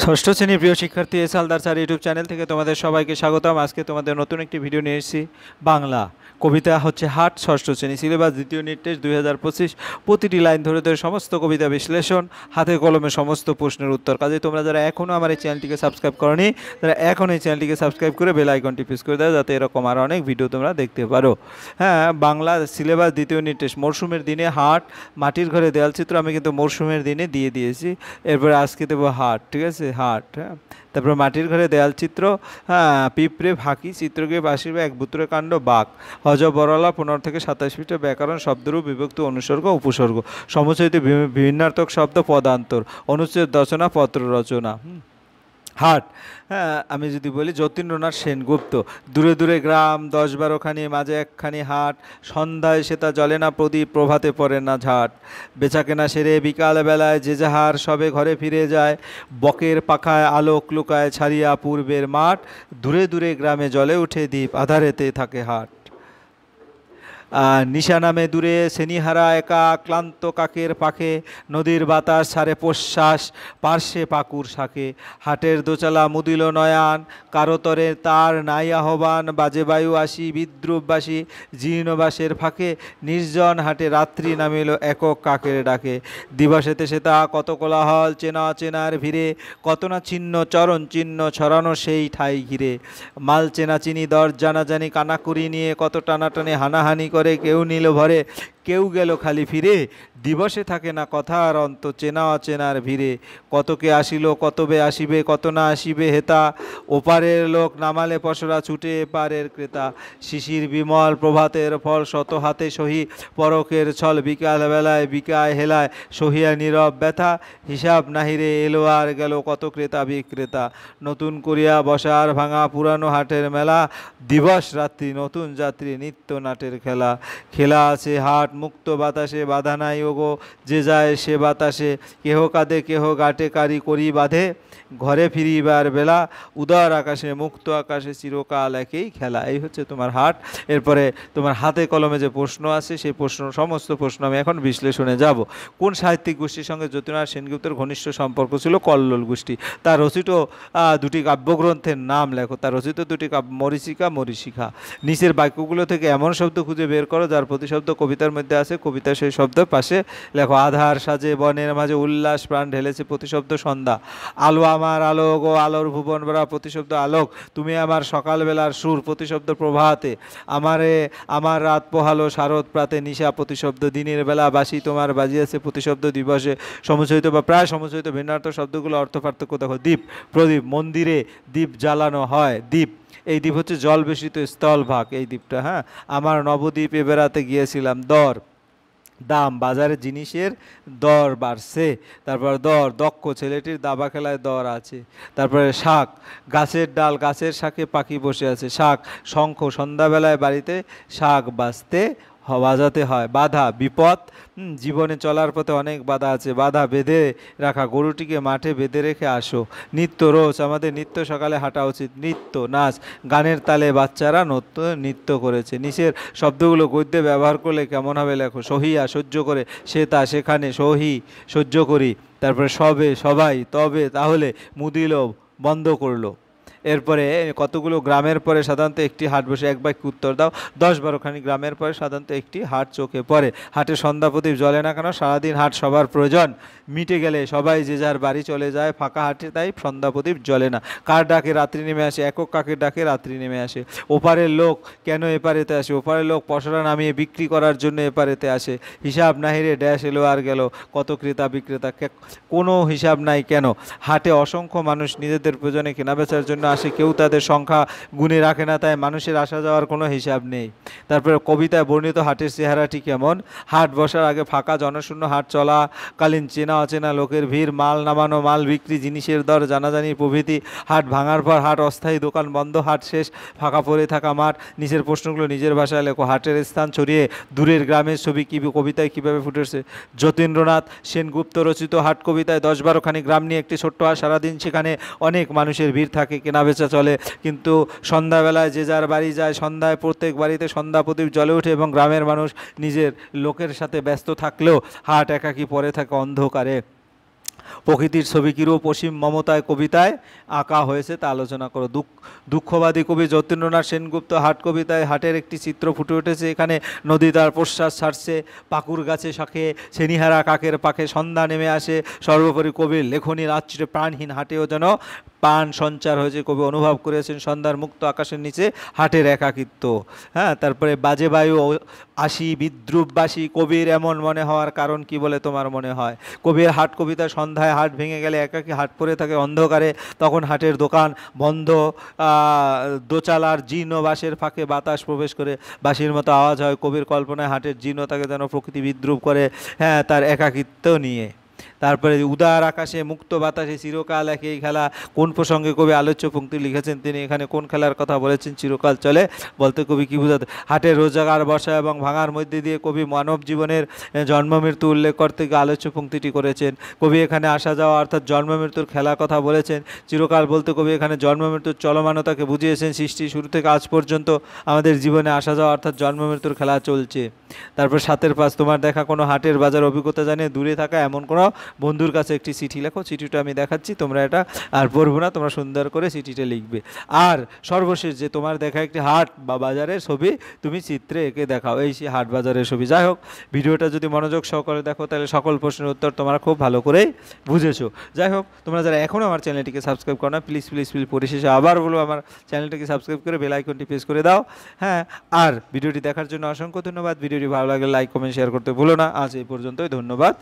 ষষ্ঠ শ্রেণীর প্রিয় শিক্ষার্থী S Haldar sir YouTube channel থেকে তোমাদের সবাইকে স্বাগতম। আজকে তোমাদের নতুন একটি ভিডিও নিয়ে এসেছি। বাংলা কবিতা হচ্ছে হাট, ষষ্ঠ শ্রেণী, সিলেবাস দ্বিতীয় নির্দেশ 2025। প্রতিটি লাইন ধরে ধরে সমস্ত কবিতা বিশ্লেষণ, হাতে কলমে সমস্ত প্রশ্নের উত্তর। কাজে তোমরা যারা এখনও আমার এই চ্যানেলটিকে সাবস্ক্রাইব করনি, তারা এখন এই চ্যানেলটিকে সাবস্ক্রাইব করে বেল আইকনটি প্রেস করে দাও, যাতে এরকম আরও অনেক ভিডিও তোমরা দেখতে পারো। হ্যাঁ, বাংলা সিলেবাস দ্বিতীয় নির্দেশ মরশুমের দিনে হাট, মাটির ঘরে দেয়াল চিত্র আমি কিন্তু মরশুমের দিনে দিয়ে দিয়েছি। এরপরে আজকে দেবো হাট, ঠিক আছে, হাট। হ্যাঁ, তারপর মাটির ঘরে দেয়াল চিত্র, হ্যাঁ, পিঁপড়ে ফাঁকি, চিত্রকে বাসির এক বুতুরে কাণ্ড, বাঘ, হজ বরলা 15 থেকে 27 পৃষ্ঠা, ব্যাকরণ, শব্দরূপ, বিভক্তি, অনুসর্গ, উপসর্গ, সমুচয়িত বিভিন্নার্থক শব্দ, পদান্তর, অনুচ্ছেদ রচনা, পত্র রচনা। হাট, হ্যাঁ, আমি যদি বলি যতীন্দ্রনাথ সেনগুপ্ত। দূরে দূরে গ্রাম 10-12খানি, মাঝে একখানি হাট, সন্ধ্যায় সেটা জ্বলে না প্রদীপ, প্রভাতে পড়ে না ঝাট। বেচাকেনা সেরে বিকাল বেলায় যে যাহার সবে ঘরে ফিরে যায়, বকের পাখায় আলোক লুকায় ছাড়িয়া পূর্বের মাঠ, দূরে দূরে গ্রামে জ্বলে উঠে দ্বীপ, আধারেতে থাকে হাট। নিশা নামে দূরে সেনিহারা একা, ক্লান্ত কাকের পাখে, নদীর বাতাস ছাড়ে প্রশ্বাস, পার্শ্বে পাকুর শাকে। হাটের দোচালা মুদিল নয়ান, কারোতরে তার নাই আহ্বান, বাজে বায়ু আসি বিদ্রুপবাসী, জীর্ণবাসের ফাঁকে, নির্জন হাটে রাত্রি নামিল একক কাকের ডাকে। দিবসেতে সেতা কত কোলাহল, চেনা অচেনার ভিড়ে, কত না চিহ্ন চরণ চিহ্ন ছড়ানো সেই ঠাই ঘিরে। মাল চেনা চিনি দর জানাজানি কানাকুরি নিয়ে, কত টানাটানি হানাহানি করে, কেউ নিল ভরে কেউ গেল খালি ফিরে। দিবসে থাকে না কথার অন্ত, চেনা অচেনার ভিড়ে, কতকে আসিল কতবে আসিবে, কত না আসিবে হেতা, ওপারের লোক নামালে পসরা ছুটে এপারের ক্রেতা। শিশির বিমল প্রভাতের ফল, শত হাতে সহি পরকের ছল, বিকাল বেলায় বিকায় হেলায় সহিয়া নীরব ব্যথা, হিসাব নাহিরে এলো আর গেল কত ক্রেতা বিক্রেতা। নতুন করিয়া বসার ভাঙা পুরানো হাটের মেলা, দিবস রাত্রি নতুন যাত্রী নিত্য নাটের খেলা। খেলা আছে হাট মুক্ত বাতাসে, বাধা নাই ওগো যে যায় সে বাতাসে, কেহ কাঁদে কেহ গাটে কারি করি বাঁধে, ঘরে ফিরিবার বেলা, উদার আকাশে মুক্ত আকাশে চিরকাল একই খেলা। এই হচ্ছে তোমার হাট। এরপরে তোমার হাতে কলমে যে প্রশ্ন আছে, সেই সমস্ত প্রশ্ন আমি এখন বিশ্লেষণে যাব। কোন সাহিত্যিক গোষ্ঠীর সঙ্গে যতীন্দ্রনাথ সেনগুপ্তের ঘনিষ্ঠ সম্পর্ক ছিল? কল্লোল গোষ্ঠী। তার রচিত দুটি কাব্যগ্রন্থের নাম লেখো। তার রচিত দুটি কাব্য মরীচিকা, মরীচিকা। নিচের বাক্যগুলো থেকে এমন শব্দ খুঁজে বের করো যার প্রতিশব্দ কবিতার মধ্যে আছে, কবিতা সেই শব্দ পাশে লেখো। আধার সাজে বনের মাঝে উল্লাস প্রাণ ঢেলেছে, প্রতিশব্দ সন্ধ্যা। আলো আমার আলো গো আলোর ভুবন ভরা, প্রতিশব্দ আলোক। তুমি আমার সকালবেলার সুর, প্রতিশব্দ প্রভাতে। আমার রাত পোহালো শারদ প্রাতে নিশা, প্রতিশব্দ দিনের বেলা বাসি তোমার বাজিয়েছে, প্রতিশব্দ দিবসে। সমুচয়িত বা প্রায় সমুচয়িত ভিন্নার্থ শব্দগুলো অর্থ পার্থক্য দেখো। দ্বীপ, প্রদীপ, মন্দিরে দ্বীপ জ্বালানো হয়, দ্বীপ। এই দ্বীপ হচ্ছে জল বেষ্টিত স্থলভাগ, এই দ্বীপটা। হ্যাঁ, আমার নবদ্বীপে বেড়াতে গিয়েছিলাম। দর, দাম, বাজারে জিনিসের দর বাড়ছে। তারপর দর, দক্ষ, ছেলেটির দাবা খেলায় দর আছে। তারপরে শাক, গাছের ডাল, গাছের শাকে পাখি বসে আছে। শাক, শঙ্খ, সন্ধ্যাবেলায় বাড়িতে শাক বাজাতে হয়। বাধা, বিপদ, জীবনে চলার পথে অনেক বাধা আছে, বাধা বেঁধে রাখা, গরুটিকে মাঠে বেঁধে রেখে আসো। নিত্য, রোজ, আমাদের নিত্য সকালে হাঁটা উচিত। নৃত্য, নাচ, গানের তালে বাচ্চারা নৃত্য করেছে। নিচের শব্দগুলো গদ্যে ব্যবহার করলে কেমন হবে লেখো। সহিয়া, সহ্য করে, সে তা সেখানে, সহি সহ্য করি। তারপরে সবে, সবাই, তবে, তাহলে, মুদিল, বন্ধ করলো। এরপরে কতগুলো গ্রামের পরে সাধারণত একটি হাট বসে, এক বাক্যে উত্তর দাও। 10-12খানি গ্রামের পরে সাধারণত একটি হাট চোখে পড়ে। হাটে সন্ধ্যা প্রদীপ জ্বলে না কেন? সারাদিন হাট সবার প্রয়োজন, মিটে গেলে সবাই যে যার বাড়ি চলে যায়। ফাঁকা হাটে তাই সন্ধ্যা প্রদীপ জ্বলে না। কার ডাকে রাত্রি নেমে আসে? একক কাকের ডাকে রাত্রি নেমে আসে। ওপারের লোক কেন এপারেতে আসে? ওপারের লোক পসরা নামিয়ে বিক্রি করার জন্য এপারেতে আসে। হিসাব নাহিরে ড্যাশ এলো আর গেল কত ক্রেতা বিক্রেতা, কোনো হিসাব নাই কেন? হাটে অসংখ্য মানুষ নিজেদের প্রয়োজনে কেনাবেচার জন্য আসে, কেউ তাদের সংখ্যা গুণে রাখে না, তাই মানুষের আসা যাওয়ার কোনো হিসাব নেই। তারপরে কবিতায় বর্ণিত হাটের চেহারাটি কেমন? হাট বসার আগে ফাঁকা জনশূন্য, হাট চলাকালীন চেনা অচেনা লোকের ভিড়, মাল নামানো, মাল বিক্রি, জিনিসের দর জানাজানি প্রভৃতি। হাট ভাঙার পর হাট অস্থায়ী, দোকান বন্ধ, হাট শেষ, ফাঁকা পড়ে থাকা মাঠ। নিচের প্রশ্নগুলো নিজের ভাষায় লেখো। হাটের স্থান ছড়িয়ে দূরের গ্রামের ছবি কবিতায় কীভাবে ফুটেছে? যতীন্দ্রনাথ সেনগুপ্ত রচিত হাট কবিতায় 10-12খানি গ্রাম নিয়ে একটি ছোট্ট হাট। সারাদিন সেখানে অনেক মানুষের ভিড় থাকে, কেনাবেচা চলে, কিন্তু সন্ধ্যাবেলায় যে যার বাড়ি যায়। সন্ধ্যায় প্রত্যেক বাড়িতে সন্ধ্যা প্রদীপ জ্বলে ওঠে এবং গ্রামের মানুষ নিজের লোকের সাথে ব্যস্ত থাকলেও হাট একাকী পড়ে থাকে অন্ধকারে। প্রকৃতির ছবি কিরূপ অসীম মমতায় কবিতায় আঁকা হয়েছে তা আলোচনা করো। দুঃখবাদী কবি যতীন্দ্রনাথ সেনগুপ্ত হাট কবিতায় হাটের একটি চিত্র ফুটে উঠেছে। এখানে নদী তার প্রশ্বাস ছাড়ছে, পাকুর গাছে শাখে ছেনিহারা কাকের পাখে সন্ধ্যা নেমে আসে। সর্বোপরি কবির লেখনীর আশ্চর্য প্রাণহীন হাটেও যেন প্রাণ সঞ্চার হয়েছে। কবি অনুভব করেছেন সন্ধ্যার মুক্ত আকাশের নিচে হাটের একাকিত্ব। হ্যাঁ, তারপরে বাজে বায়ু আসি বিদ্রুপবাসী কবির এমন মনে হওয়ার কারণ কি বলে তোমার মনে হয়? কবির হাট কবিতা সন্ধ্যায় হাট ভেঙে গেলে একাকী হাট পড়ে থাকে অন্ধকারে, তখন হাটের দোকান বন্ধ, দোচালার জীর্ণ বাঁশের ফাঁকে বাতাস প্রবেশ করে বাঁশির মতো আওয়াজ হয়। কবির কল্পনায় হাটের জীর্ণতাকে যেন প্রকৃতি বিদ্রুপ করে, হ্যাঁ, তার একাকিত্ব নিয়ে। তারপরে উদার আকাশে মুক্ত বাতাসে চিরকাল একই খেলা, কোন প্রসঙ্গে কবি আলোচ্য পংক্তি লিখেছেন, তিনি এখানে কোন খেলার কথা বলেছেন? চিরকাল চলে বলতে কবি কী বোঝাতে? হাটের রোজগার বসা এবং ভাঙার মধ্যে দিয়ে কবি মানব জীবনের জন্ম মৃত্যু উল্লেখ করতে গিয়ে আলোচ্য পংক্তিটি করেছেন। কবি এখানে আসা যাওয়া অর্থাৎ জন্ম মৃত্যুর খেলার কথা বলেছেন। চিরকাল বলতে কবি এখানে জন্ম মৃত্যুর চলমানতাকে বুঝিয়েছেন। সৃষ্টি শুরু থেকে আজ পর্যন্ত আমাদের জীবনে আসা যাওয়া অর্থাৎ জন্ম মৃত্যুর খেলা চলছে। তারপর 7-5 তোমার দেখা কোনো হাটের বাজার অভিজ্ঞতা জানিয়ে দূরে থাকা এমন কোনো বন্ধুর কাছে একটি চিঠি লেখো। চিঠিটা আমি দেখাচ্ছি, তোমরা এটা আর পড়বো না, তোমরা সুন্দর করে চিঠিটা লিখবে। আর সর্বশেষ যে তোমার দেখা একটি হাট বা বাজারের ছবি তুমি চিত্রে এঁকে দেখাও, এই সেই হাট বাজারের ছবি। যাই হোক, ভিডিওটা যদি মনোযোগ সহকারে দেখো তাহলে সকল প্রশ্নের উত্তর তোমরা খুব ভালো করেই বুঝেছো। যাই হোক, তোমরা যারা এখনও আমার চ্যানেলটিকে সাবস্ক্রাইব করো না, প্লিজ প্লিজ প্লিজ পরিশেষে আবার বলবো আমার চ্যানেলটিকে সাবস্ক্রাইব করে বেল আইকনটি প্রেস করে দাও। হ্যাঁ, আর ভিডিওটি দেখার জন্য অসংখ্য ধন্যবাদ। ভিডিওটি ভালো লাগলে লাইক কমেন্ট শেয়ার করতে ভুলো না। আজ এই পর্যন্তই, ধন্যবাদ।